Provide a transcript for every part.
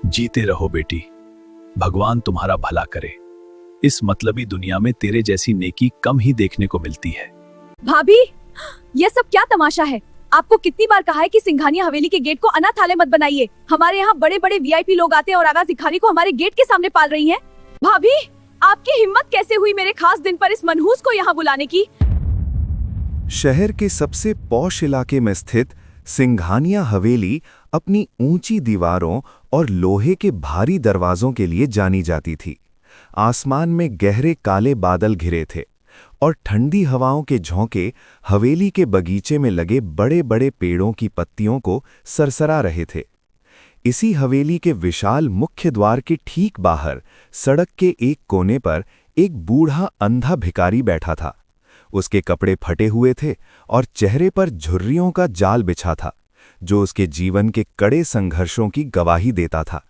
जीते रहो बेटी, भगवान तुम्हारा भला करे। इस मतलबी दुनिया में तेरे जैसी नेकी कम ही देखने को मिलती है। भाभी, ये सब क्या तमाशा है? आपको कितनी बार कहा है कि सिंघानिया हवेली के गेट को अनाथालय मत बनाइए। हमारे यहाँ बड़े बड़े वीआईपी लोग आते हैं और आगा भिखारी को हमारे गेट के सामने पाल रही हैं। भाभी, आपकी हिम्मत कैसे हुई मेरे खास दिन पर इस मनहूस को यहाँ बुलाने की? शहर के सबसे पॉश इलाके में स्थित सिंघानिया हवेली अपनी ऊंची दीवारों और लोहे के भारी दरवाजों के लिए जानी जाती थी। आसमान में गहरे काले बादल घिरे थे और ठंडी हवाओं के झोंके हवेली के बगीचे में लगे बड़े बड़े पेड़ों की पत्तियों को सरसरा रहे थे। इसी हवेली के विशाल मुख्य द्वार के ठीक बाहर सड़क के एक कोने पर एक बूढ़ा अंधा भिखारी बैठा था। उसके कपड़े फटे हुए थे और चेहरे पर झुर्रियों का जाल बिछा था, जो उसके जीवन के कड़े संघर्षों की गवाही देता था।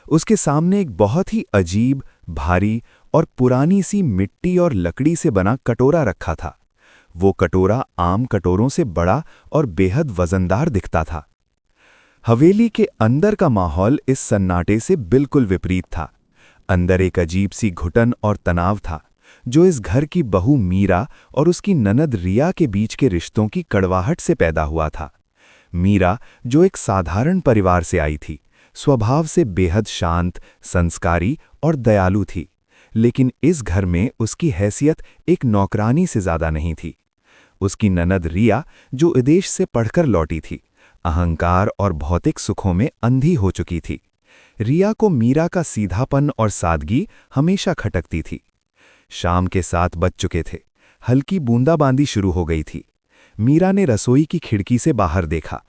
उसके सामने एक बहुत ही अजीब, भारी और पुरानी सी मिट्टी और लकड़ी से बना कटोरा रखा था। वो कटोरा आम कटोरों से बड़ा और बेहद वजनदार दिखता था। हवेली के अंदर का माहौल इस सन्नाटे से बिल्कुल विपरीत था। अंदर एक अजीब सी घुटन और तनाव था, जो इस घर की बहू मीरा और उसकी ननद रिया के बीच के रिश्तों की कड़वाहट से पैदा हुआ था। मीरा, जो एक साधारण परिवार से आई थी, स्वभाव से बेहद शांत, संस्कारी और दयालु थी, लेकिन इस घर में उसकी हैसियत एक नौकरानी से ज्यादा नहीं थी। उसकी ननद रिया, जो विदेश से पढ़कर लौटी थी, अहंकार और भौतिक सुखों में अंधी हो चुकी थी। रिया को मीरा का सीधापन और सादगी हमेशा खटकती थी। शाम के 7 बज चुके थे। हल्की बूंदाबांदी शुरू हो गई थी। मीरा ने रसोई की खिड़की से बाहर देखा।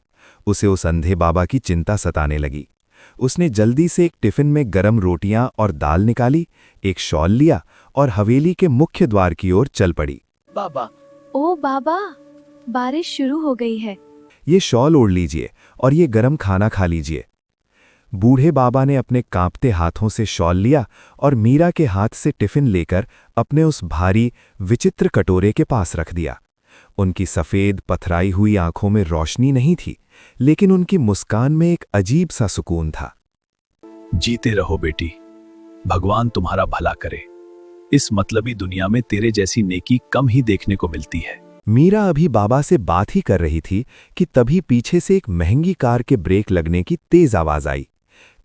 उसे उस अंधे बाबा की चिंता सताने लगी। उसने जल्दी से एक टिफिन में गरम रोटियां और दाल निकाली, एक शॉल लिया और हवेली के मुख्य द्वार की ओर चल पड़ी। बाबा, ओ बाबा, बारिश शुरू हो गई है। ये शॉल ओढ़ लीजिए और ये गरम खाना खा लीजिए। बूढ़े बाबा ने अपने कांपते हाथों से शॉल लिया और मीरा के हाथ से टिफिन लेकर अपने उस भारी, विचित्र कटोरे के पास रख दिया। उनकी सफ़ेद, पथराई हुई आंखों में रोशनी नहीं थी, लेकिन उनकी मुस्कान में एक अजीब सा सुकून था। जीते रहो बेटी, भगवान तुम्हारा भला करे। इस मतलबी दुनिया में तेरे जैसी नेकी कम ही देखने को मिलती है। मीरा अभी बाबा से बात ही कर रही थी कि तभी पीछे से एक महंगी कार के ब्रेक लगने की तेज आवाज आई।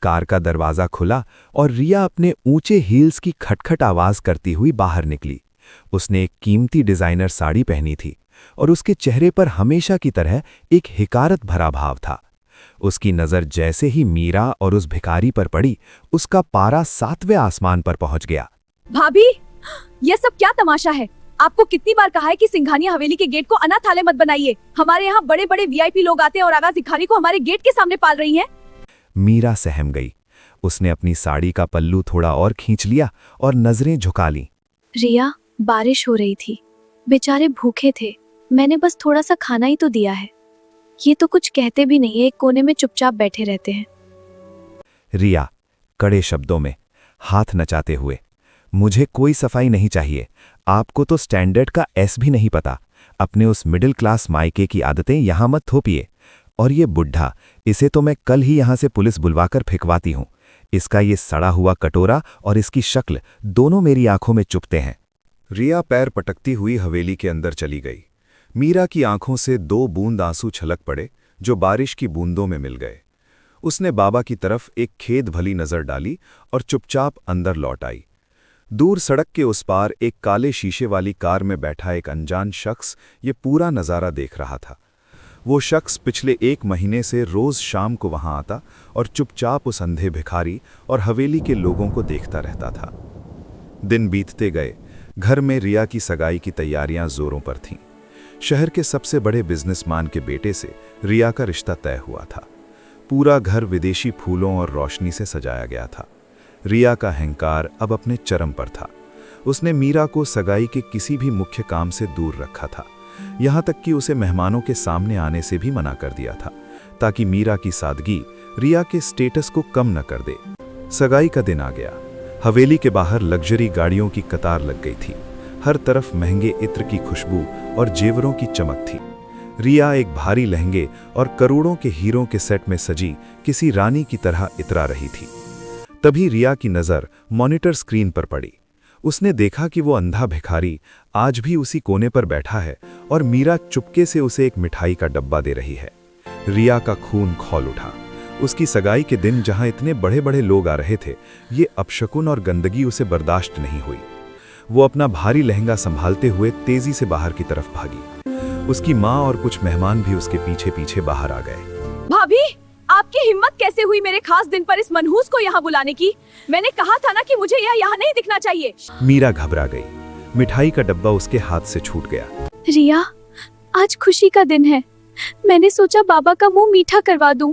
कार का दरवाजा खुला और रिया अपने ऊंचे हील्स की खटखट आवाज करती हुई बाहर निकली। उसने एक कीमती डिजाइनर साड़ी पहनी थी और उसके चेहरे पर हमेशा की तरह एक हिकारत भरा भाव था। उसकी नज़र जैसे ही मीरा और उस भिखारी पर पड़ी, उसका पारा 7वें आसमान पर पहुंच गया। भाभी, ये सब क्या तमाशा है? आपको कितनी बार कहा है कि सिंघानिया हवेली के गेट को अनाथालय मत बनाइए। हमारे यहाँ बड़े बड़े वीआईपी लोग आते हैं और आगा भिखारी को हमारे गेट के सामने पाल रही हैं। मीरा सहम गई। उसने अपनी साड़ी का पल्लू थोड़ा और खींच लिया और नजरें झुका लीं। रिया, बारिश हो रही थी, बेचारे भूखे थे, मैंने बस थोड़ा सा खाना ही तो दिया है। ये तो कुछ कहते भी नहीं है, एक कोने में चुपचाप बैठे रहते हैं। रिया, कड़े शब्दों में, हाथ नचाते हुए, मुझे कोई सफाई नहीं चाहिए। आपको तो स्टैंडर्ड का एस भी नहीं पता। अपने उस मिडिल क्लास मायके की आदतें यहां मत थोपिए। और ये बुढ़ा, इसे तो मैं कल ही यहां से पुलिस बुलवाकर फेंकवाती हूं। इसका ये सड़ा हुआ कटोरा और इसकी शक्ल दोनों मेरी आंखों में चुभते हैं। रिया पैर पटकती हुई हवेली के अंदर चली गई। मीरा की आंखों से 2 बूंद आंसू छलक पड़े, जो बारिश की बूंदों में मिल गए। उसने बाबा की तरफ एक खेद भली नजर डाली और चुपचाप अंदर लौट आई। दूर सड़क के उस पार एक काले शीशे वाली कार में बैठा एक अनजान शख्स ये पूरा नज़ारा देख रहा था। वो शख्स पिछले 1 महीने से रोज़ शाम को वहां आता और चुपचाप उस अंधे भिखारी और हवेली के लोगों को देखता रहता था। दिन बीतते गए। घर में रिया की सगाई की तैयारियां जोरों पर थीं। शहर के सबसे बड़े बिजनेसमैन के बेटे से रिया का रिश्ता तय हुआ था। पूरा घर विदेशी फूलों और रोशनी से सजाया गया था। रिया का अहंकार अब अपने चरम पर था। उसने मीरा को सगाई के किसी भी मुख्य काम से दूर रखा था, यहाँ तक कि उसे मेहमानों के सामने आने से भी मना कर दिया था, ताकि मीरा की सादगी रिया के स्टेटस को कम न कर दे। सगाई का दिन आ गया। हवेली के बाहर लग्जरी गाड़ियों की कतार लग गई थी। हर तरफ महंगे इत्र की खुशबू और जेवरों की चमक थी। रिया एक भारी लहंगे और करोड़ों के हीरों के सेट में सजी किसी रानी की तरह इतरा रही थी। तभी रिया की नज़र मॉनिटर स्क्रीन पर पड़ी। उसने देखा कि वो अंधा भिखारी आज भी उसी कोने पर बैठा है और मीरा चुपके से उसे एक मिठाई का डब्बा दे रही है। रिया का खून खौल उठा। उसकी सगाई के दिन जहां इतने बड़े बड़े लोग आ रहे थे, ये अपशकुन और गंदगी उसे बर्दाश्त नहीं हुई। वो अपना भारी लहंगा संभालते हुए तेजी से बाहर की तरफ भागी। उसकी माँ और कुछ मेहमान भी उसके पीछे पीछे बाहर आ गए। भाभी, आपकी हिम्मत कैसे हुई मेरे खास दिन पर इस मनहूस को यहाँ बुलाने की? मैंने कहा था ना कि मुझे यह यहाँ नहीं दिखना चाहिए। मीरा घबरा गई। मिठाई का डब्बा उसके हाथ से छूट गया। रिया, आज खुशी का दिन है। मैंने सोचा बाबा का मुंह मीठा करवा दूं।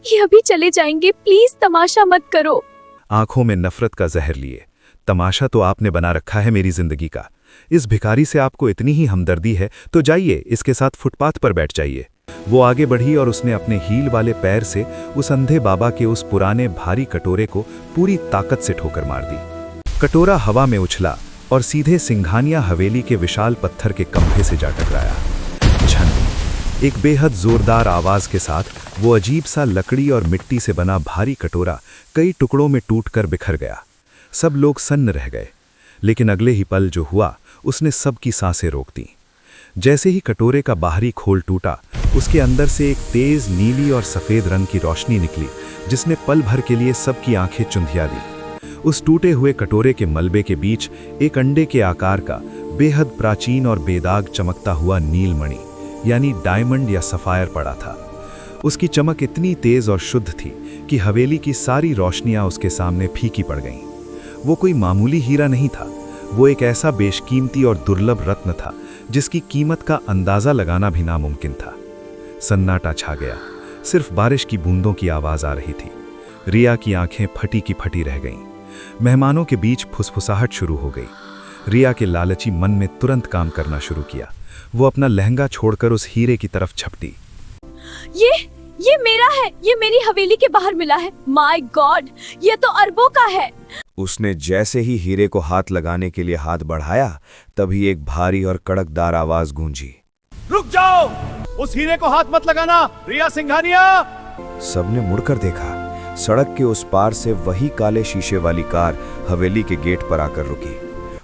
ये अभी चले जाएंगे, प्लीज तमाशा मत करो। आंखों में नफरत का जहर लिए, तमाशा तो आपने बना रखा है मेरी जिंदगी का। इस भिखारी से आपको इतनी ही हमदर्दी है तो जाइए, इसके साथ फुटपाथ पर बैठ जाइए। वो आगे बढ़ी और उसने अपने हील वाले पैर से उस अंधे बाबा के उस पुराने भारी कटोरे को पूरी ताकत से ठोकर मार दी। कटोरा हवा में उछला और सीधे सिंघानिया हवेली के विशाल पत्थर के खंभे से जा टकराया। झन, एक बेहद जोरदार आवाज के साथ वो अजीब सा लकड़ी और मिट्टी से बना भारी कटोरा कई टुकड़ों में टूटकर बिखर गया। सब लोग सन्न रह गए, लेकिन अगले ही पल जो हुआ उसने सबकी सांसें रोक दी। जैसे ही कटोरे का बाहरी खोल टूटा, उसके अंदर से एक तेज नीली और सफेद रंग की रोशनी निकली, जिसने पल भर के लिए सबकी आंखें चुंधिया दी। उस टूटे हुए कटोरे के मलबे के बीच एक अंडे के आकार का बेहद प्राचीन और बेदाग चमकता हुआ नीलमणि यानी डायमंड या सफायर पड़ा था। उसकी चमक इतनी तेज और शुद्ध थी कि हवेली की सारी रोशनियां उसके सामने फीकी पड़ गईं। वो कोई मामूली हीरा नहीं था, वो एक ऐसा बेशकीमती और दुर्लभ रत्न था जिसकी कीमत का अंदाजा लगाना भी नामुमकिन था। सन्नाटा छा गया, सिर्फ बारिश की बूंदों की आवाज आ रही थी। रिया की आंखें फटी की फटी रह गईं। मेहमानों के बीच फुसफुसाहट शुरू हो गई। रिया के लालची मन में तुरंत काम करना शुरू किया। वो अपना लहंगा छोड़कर उस हीरे की तरफ झपटी। ये मेरा है, ये मेरी हवेली के बाहर मिला है। माय गॉड, ये तो अरबों का है। उसने जैसे ही हीरे को हाथ लगाने के लिए हाथ बढ़ाया, तभी एक भारी और कड़कदार आवाज गूंजी। रुक जाओ, उस हीरे को हाथ मत लगाना, रिया सिंघानिया। सबने मुड़कर देखा। सड़क के उस पार से वही काले शीशे वाली कार हवेली के गेट पर आकर रुकी।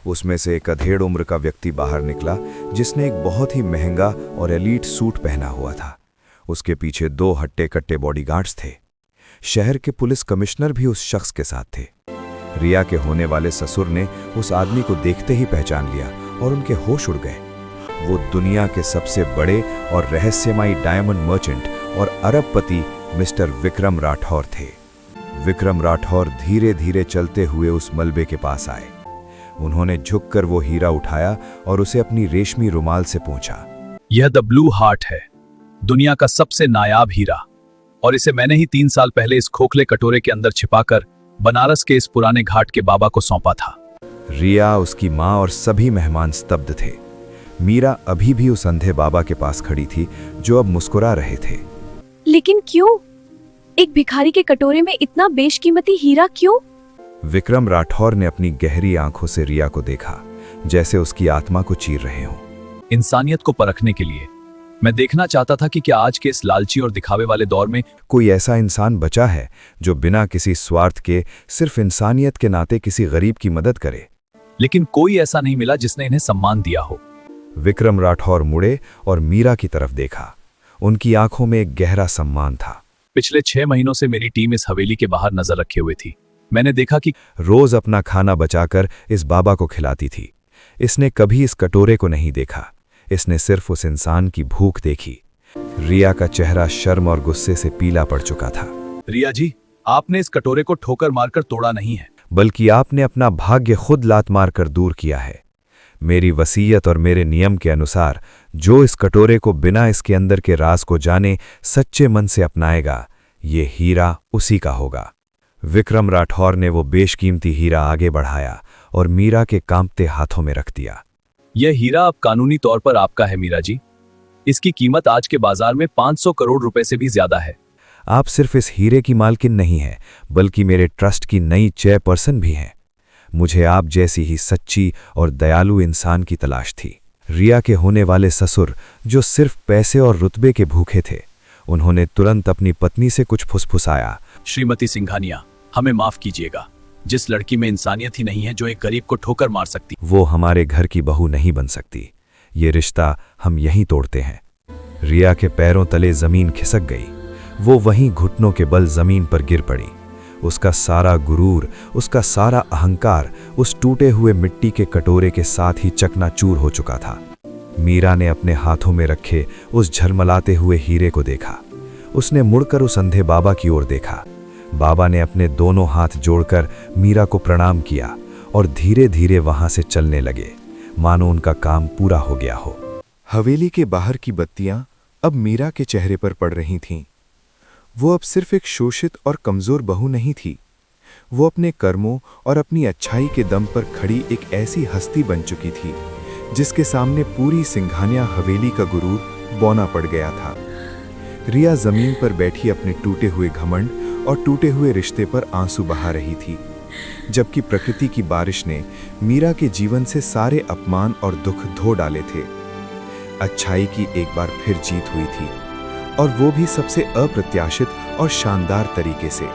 उसमें से एक अधेड़ उम्र का व्यक्ति बाहर निकला, जिसने एक बहुत ही महंगा और एलीट सूट पहना हुआ था। उसके पीछे 2 हट्टे कट्टे बॉडीगार्ड्स थे। शहर के पुलिस कमिश्नर भी उस शख्स के साथ थे। रिया के होने वाले ससुर ने उस आदमी को देखते ही पहचान लिया और उनके होश उड़ गए। वो दुनिया के सबसे बड़े और रहस्यमयी डायमंड मर्चेंट और अरबपति मिस्टर विक्रम राठौर थे। विक्रम राठौर धीरे धीरे चलते हुए उस मलबे के पास आए। उन्होंने झुककर वो हीरा उठाया और उसे अपनी रेशमी रुमाल से पूछा। यह द ब्लू हार्ट है, दुनिया का सबसे नायाब हीरा, और इसे मैंने ही 3 साल पहले इस खोखले कटोरे के अंदर छिपाकर बनारस के इस पुराने घाट के बाबा को सौंपा था। रिया, उसकी माँ और सभी मेहमान स्तब्ध थे। मीरा अभी भी उस अंधे बाबा के पास खड़ी थी, जो अब मुस्कुरा रहे थे। लेकिन क्यों? एक भिखारी के कटोरे में इतना बेशकीमती हीरा क्यों? विक्रम राठौर ने अपनी गहरी आंखों से रिया को देखा, जैसे उसकी आत्मा को चीर रहे हों। इंसानियत को परखने के लिए मैं देखना चाहता था कि क्या आज के इस लालची और दिखावे वाले दौर में कोई ऐसा इंसान बचा है जो बिना किसी स्वार्थ के सिर्फ इंसानियत के नाते किसी गरीब की मदद करे। लेकिन कोई ऐसा नहीं मिला जिसने इन्हें सम्मान दिया हो। विक्रम राठौर मुड़े और मीरा की तरफ देखा। उनकी आंखों में एक गहरा सम्मान था। पिछले 6 महीनों से मेरी टीम इस हवेली के बाहर नजर रखे हुए थी। मैंने देखा कि रोज अपना खाना बचाकर इस बाबा को खिलाती थी। इसने कभी इस कटोरे को नहीं देखा, इसने सिर्फ उस इंसान की भूख देखी। रिया का चेहरा शर्म और गुस्से से पीला पड़ चुका था। रिया जी, आपने इस कटोरे को ठोकर मारकर तोड़ा नहीं है, बल्कि आपने अपना भाग्य खुद लात मारकर दूर किया है। मेरी वसीयत और मेरे नियम के अनुसार जो इस कटोरे को बिना इसके अंदर के राज को जाने सच्चे मन से अपनाएगा, ये हीरा उसी का होगा। विक्रम राठौर ने वो बेशकीमती हीरा आगे बढ़ाया और मीरा के कांपते हाथों में रख दिया। यह हीरा अब कानूनी तौर पर आपका है मीरा जी। इसकी कीमत आज के बाजार में 500 करोड़ रुपए से भी ज्यादा है। आप सिर्फ इस हीरे की मालकिन नहीं हैं, बल्कि मेरे ट्रस्ट की नई चेयरपर्सन भी हैं। मुझे आप जैसी ही सच्ची और दयालु इंसान की तलाश थी। रिया के होने वाले ससुर, जो सिर्फ पैसे और रुतबे के भूखे थे, उन्होंने तुरंत अपनी पत्नी से कुछ फुसफुसाया। श्रीमती सिंघानिया, हमें माफ कीजिएगा। जिस लड़की में इंसानियत ही नहीं है जो एक गरीब को ठोकर मार सकती, वो हमारे घर की बहू नहीं बन सकती। ये रिश्ता हम यहीं तोड़ते हैं। रिया के पैरों तले जमीन खिसक गई। वो वहीं घुटनों के बल जमीन पर गिर पड़ी। उसका सारा गुरूर, उसका सारा अहंकार उस टूटे हुए मिट्टी के कटोरे के साथ ही चकनाचूर हो चुका था। मीरा ने अपने हाथों में रखे उस झलमलाते हुए हीरे को देखा। उसने मुड़कर उस अंधे बाबा की ओर देखा। बाबा ने अपने दोनों हाथ जोड़कर मीरा को प्रणाम किया और धीरे धीरे वहां से चलने लगे, मानो उनका काम पूरा हो गया हो। हवेली के बाहर की बत्तियां अब मीरा के चेहरे पर पड़ रही थीं। वो अब सिर्फ एक शोषित और कमजोर बहू नहीं थी। वो अपने कर्मों और अपनी अच्छाई के दम पर खड़ी एक ऐसी हस्ती बन चुकी थी जिसके सामने पूरी सिंघानिया हवेली का गुरूर बौना पड़ गया था। रिया जमीन पर बैठी अपने टूटे हुए घमंड और टूटे हुए रिश्ते पर आंसू बहा रही थी, जबकि प्रकृति की बारिश ने मीरा के जीवन से सारे अपमान और दुख धो डाले थे। अच्छाई की एक बार फिर जीत हुई थी, और वो भी सबसे अप्रत्याशित और शानदार तरीके से।